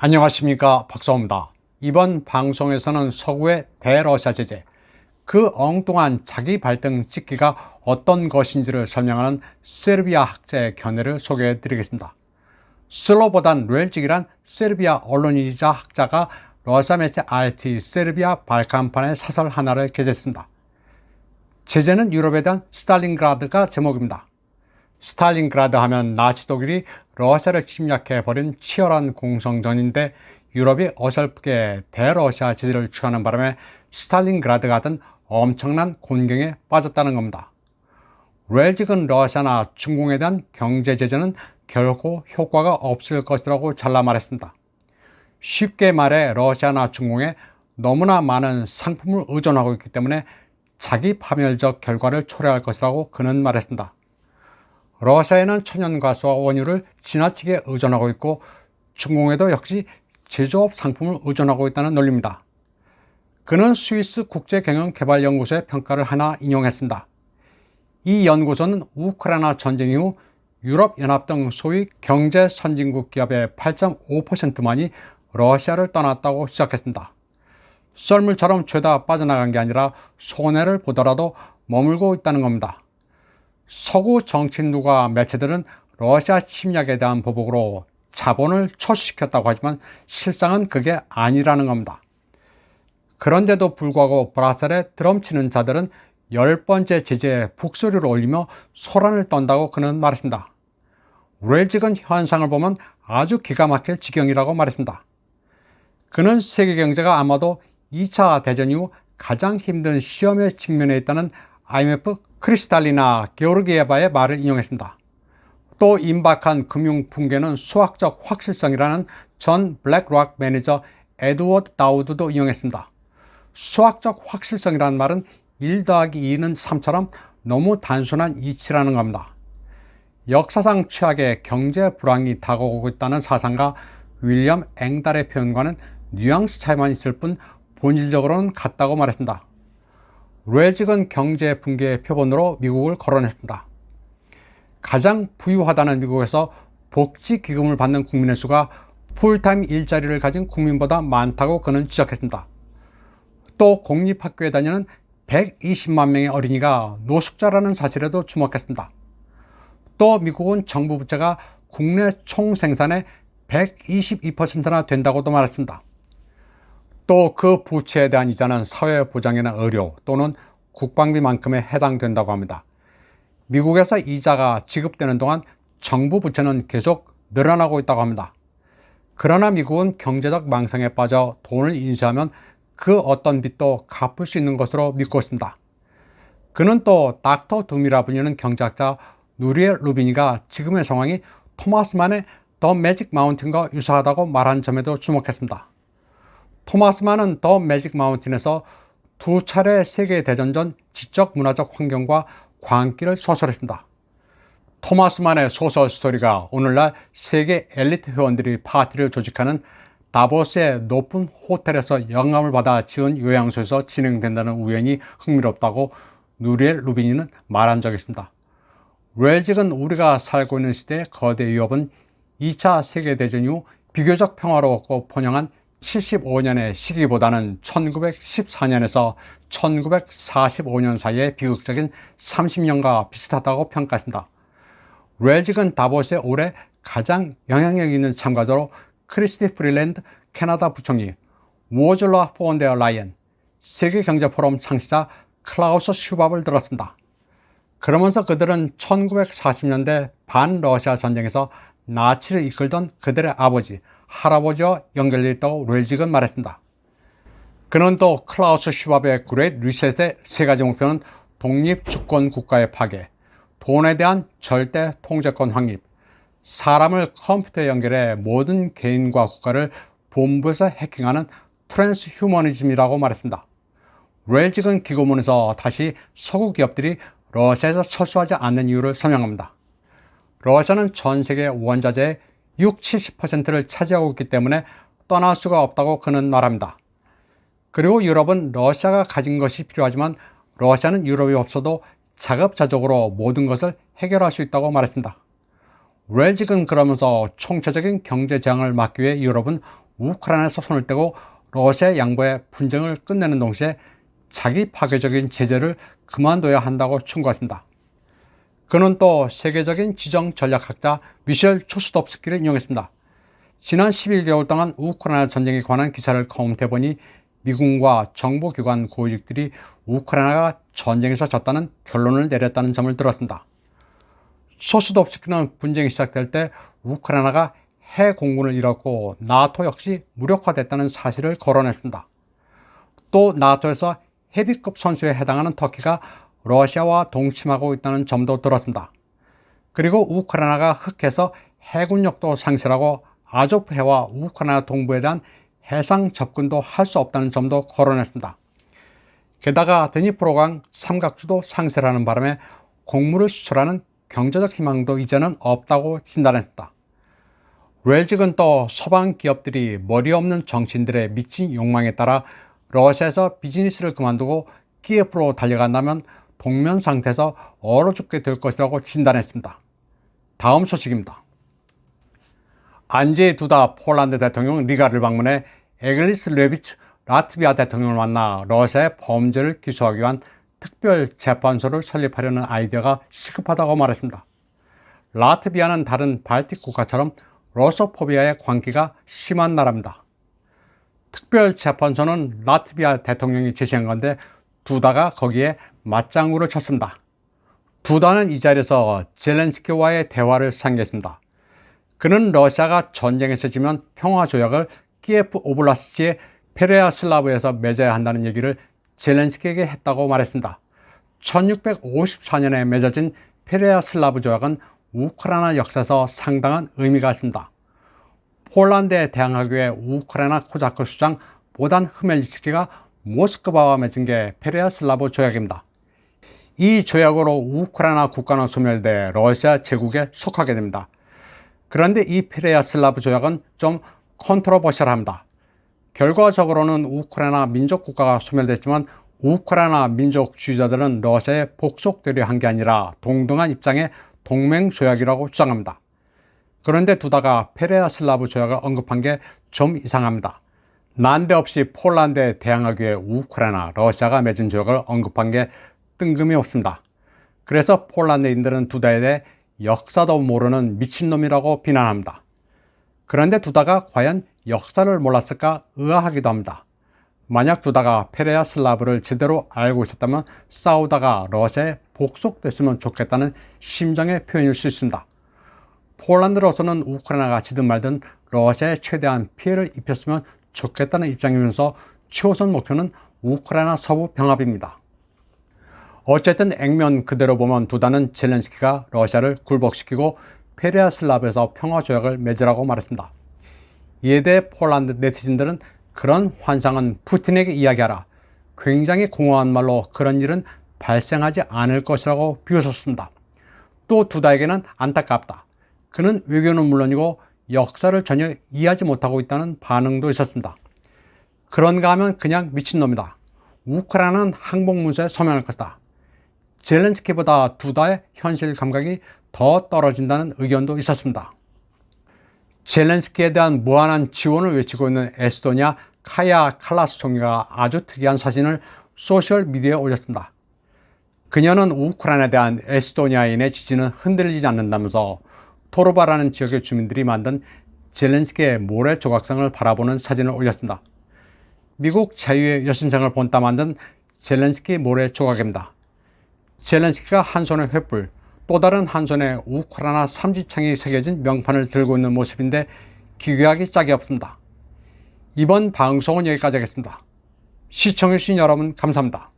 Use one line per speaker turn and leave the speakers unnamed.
안녕하십니까, 박사호입니다. 이번 방송에서는 서구의 대러시아 제재, 그 엉뚱한 자기 발등 찍기가 어떤 것인지를 설명하는 세르비아 학자의 견해를 소개해 드리겠습니다. 슬로보단 렐직이란 세르비아 언론인이자 학자가 러시아 매체 RT 세르비아 발칸판의 사설 하나를 게재했습니다. 제재는 유럽에 대한 스탈린그라드가 제목입니다. 스탈린그라드 하면 나치 독일이 러시아를 침략해버린 치열한 공성전인데, 유럽이 어설프게 대러시아 제재를 취하는 바람에 스탈린그라드가 든 엄청난 곤경에 빠졌다는 겁니다. 렐직은 러시아나 중공에 대한 경제 제재는 결코 효과가 없을 것이라고 잘라 말했습니다. 쉽게 말해 러시아나 중공에 너무나 많은 상품을 의존하고 있기 때문에 자기 파멸적 결과를 초래할 것이라고 그는 말했습니다. 러시아에는 천연가스와 원유를 지나치게 의존하고 있고, 중공에도 역시 제조업 상품을 의존하고 있다는 논리입니다. 그는 스위스 국제경영개발연구소의 평가를 하나 인용했습니다. 이 연구소는 우크라이나 전쟁 이후 유럽연합 등 소위 경제 선진국 기업의 8.5%만이 러시아를 떠났다고 지적했습니다. 썰물처럼 죄다 빠져나간 게 아니라 손해를 보더라도 머물고 있다는 겁니다. 서구 정치인들과 매체들은 러시아 침략에 대한 보복으로 자본을 철수시켰다고 하지만 실상은 그게 아니라는 겁니다. 그런데도 불구하고 브라셀에 드럼치는 자들은 10번째 제재에 북소리를 올리며 소란을 떤다고 그는 말했습니다. 렐직은 현상을 보면 아주 기가 막힐 지경이라고 말했습니다. 그는 세계 경제가 아마도 2차 대전 이후 가장 힘든 시험에 직면해 있다는 IMF 크리스탈리나 게오르기에바의 말을 인용했습니다. 또 임박한 금융 붕괴는 수학적 확실성이라는 전 블랙락 매니저 에드워드 다우드도 인용했습니다. 수학적 확실성이라는 말은 1 더하기 2는 3처럼 너무 단순한 이치라는 겁니다. 역사상 최악의 경제 불황이 다가오고 있다는 사상가 윌리엄 앵달의 표현과는 뉘앙스 차이만 있을 뿐 본질적으로는 같다고 말했습니다. 렐직은 경제 붕괴의 표본으로 미국을 거론했습니다. 가장 부유하다는 미국에서 복지기금을 받는 국민의 수가 풀타임 일자리를 가진 국민보다 많다고 그는 지적했습니다. 또 공립학교에 다니는 120만 명의 어린이가 노숙자라는 사실에도 주목했습니다. 또 미국은 정부 부채가 국내 총생산의 122%나 된다고도 말했습니다. 또 그 부채에 대한 이자는 사회보장이나 의료 또는 국방비만큼에 해당된다고 합니다. 미국에서 이자가 지급되는 동안 정부 부채는 계속 늘어나고 있다고 합니다. 그러나 미국은 경제적 망상에 빠져 돈을 인수하면 그 어떤 빚도 갚을 수 있는 것으로 믿고 있습니다. 그는 또 닥터 둠이라 불리는 경제학자 누리엘 루비니가 지금의 상황이 토마스만의 더 매직 마운틴과 유사하다고 말한 점에도 주목했습니다. 토마스만은 더 매직 마운틴에서 2차례 세계대전 전 지적 문화적 환경과 광기를 소설했습니다. 토마스만의 소설 스토리가 오늘날 세계 엘리트 회원들이 파티를 조직하는 다보스의 높은 호텔에서 영감을 받아 지은 요양소에서 진행된다는 우연이 흥미롭다고 누리엘 루비니는 말한 적이 있습니다. 렐직은 우리가 살고 있는 시대의 거대 위협은 2차 세계대전 이후 비교적 평화로웠고 번영한 75년의 시기보다는 1914년에서 1945년 사이의 비극적인 30년과 비슷하다고 평가했습니다. 렐직은 다보스의 올해 가장 영향력 있는 참가자로 크리스티 프릴랜드 캐나다 부총리, 우르줄라 폰데어 라이엔, 세계경제포럼 창시자 클라우스 슈밥을 들었습니다. 그러면서 그들은 1940년대 반러시아 전쟁에서 나치를 이끌던 그들의 아버지, 할아버지와 연결되어 있다고 렐직은 말했습니다. 그는 또 클라우스 슈밥의 그레이트 리셋의 3가지 목표는 독립 주권 국가의 파괴, 돈에 대한 절대 통제권 확립, 사람을 컴퓨터에 연결해 모든 개인과 국가를 본부에서 해킹하는 트랜스 휴머니즘이라고 말했습니다. 렐직은 기고문에서 다시 서구 기업들이 러시아에서 철수하지 않는 이유를 설명합니다. 러시아는 전 세계 원자재의 60-70%를 차지하고 있기 때문에 떠날 수가 없다고 그는 말합니다. 그리고 유럽은 러시아가 가진 것이 필요하지만 러시아는 유럽이 없어도 자급자족으로 모든 것을 해결할 수 있다고 말했습니다. 렐직은 그러면서 총체적인 경제 재앙을 막기 위해 유럽은 우크라이나에서 손을 떼고 러시아 양보의 분쟁을 끝내는 동시에 자기 파괴적인 제재를 그만둬야 한다고 충고했습니다. 그는 또 세계적인 지정 전략학자 미셸 초스tov스키를 인용했습니다. 지난 11개월 동안 우크라이나 전쟁에 관한 기사를 검토해보니 미군과 정보기관 고위직들이 우크라이나가 전쟁에서 졌다는 결론을 내렸다는 점을 들었습니다. 초스tov스키는 분쟁이 시작될 때 우크라이나가 해공군을 잃었고 나토 역시 무력화됐다는 사실을 거론했습니다. 또 나토에서 헤비급 선수에 해당하는 터키가 러시아와 동침하고 있다는 점도 들었습니다. 그리고 우크라이나가 흑해서 해군력도 상실하고 아조프해와 우크라이나 동부에 대한 해상 접근도 할 수 없다는 점도 거론했습니다. 게다가 드니프로강 삼각주도 상실하는 바람에 곡물을 수출하는 경제적 희망도 이제는 없다고 진단했다. 웰직은 또 서방 기업들이 머리 없는 정치인들의 미친 욕망에 따라 러시아에서 비즈니스를 그만두고 키예프로 달려간다면 동면 상태에서 얼어 죽게 될 것이라고 진단했습니다. 다음 소식입니다. 안제이 두다 폴란드 대통령 리가를 방문해 에글리스 레비츠 라트비아 대통령을 만나 러시아의 범죄를 기소하기 위한 특별재판소를 설립하려는 아이디어가 시급하다고 말했습니다. 라트비아는 다른 발틱 국가처럼 러소포비아의 광기가 심한 나라입니다. 특별재판소는 라트비아 대통령이 제시한 건데 두다가 거기에 맞장구를 쳤습니다. 두다는 이 자리에서 젤렌스키와의 대화를 상기했습니다. 그는 러시아가 전쟁에서 지면 평화조약을 키예프 오블라스트의 페레야슬라브에서 맺어야 한다는 얘기를 젤렌스키에게 했다고 말했습니다. 1654년에 맺어진 페레야슬라브 조약은 우크라이나 역사에서 상당한 의미가 있습니다. 폴란드에 대항하기 위해 우크라이나 코자크 수장 보단 흐멜니츠키가 모스크바와 맺은 게 페레야슬라브 조약입니다. 이 조약으로 우크라이나 국가는 소멸돼 러시아 제국에 속하게 됩니다. 그런데 이 페레야슬라브 조약은 좀 컨트로버셜합니다. 결과적으로는 우크라이나 민족국가가 소멸됐지만 우크라이나 민족주의자들은 러시아에 복속되려 한 게 아니라 동등한 입장의 동맹조약이라고 주장합니다. 그런데 두다가 페레야슬라브 조약을 언급한 게 좀 이상합니다. 난데없이 폴란드에 대항하기 위해 우크라이나, 러시아가 맺은 조약을 언급한 게 뜬금이 없습니다. 그래서 폴란드인들은 두다에 대해 역사도 모르는 미친놈이라고 비난합니다. 그런데 두다가 과연 역사를 몰랐을까 의아하기도 합니다. 만약 두다가 페레야슬라브를 제대로 알고 있었다면 싸우다가 러시아에 복속됐으면 좋겠다는 심정의 표현일 수 있습니다. 폴란드로서는 우크라이나가 지든 말든 러시아에 최대한 피해를 입혔으면 좋겠다는 입장이면서 최우선 목표는 우크라이나 서부 병합입니다. 어쨌든 액면 그대로 보면 두다는 젤렌스키가 러시아를 굴복시키고 페레야슬라브에서 평화조약을 맺으라고 말했습니다. 이에 대해 폴란드 네티즌들은 그런 환상은 푸틴에게 이야기하라. 굉장히 공허한 말로 그런 일은 발생하지 않을 것이라고 비웃었습니다. 또 두다에게는 안타깝다. 그는 외교는 물론이고 역사를 전혀 이해하지 못하고 있다는 반응도 있었습니다. 그런가 하면 그냥 미친놈이다. 우크라이나는 항복문서에 서명할 것이다. 젤렌스키보다 두다의 현실 감각이 더 떨어진다는 의견도 있었습니다. 젤렌스키에 대한 무한한 지원을 외치고 있는 에스토니아 카야 칼라스 총리가 아주 특이한 사진을 소셜미디어에 올렸습니다. 그녀는 우크라이나에 대한 에스토니아인의 지지는 흔들리지 않는다면서 토르바라는 지역의 주민들이 만든 젤렌스키의 모래 조각상을 바라보는 사진을 올렸습니다. 미국 자유의 여신상을 본따 만든 젤렌스키 모래 조각입니다. 젤렌스키가 한 손에 횃불, 또 다른 한 손에 우크라이나 삼지창이 새겨진 명판을 들고 있는 모습인데 기괴하기 짝이 없습니다. 이번 방송은 여기까지 하겠습니다. 시청해주신 여러분 감사합니다.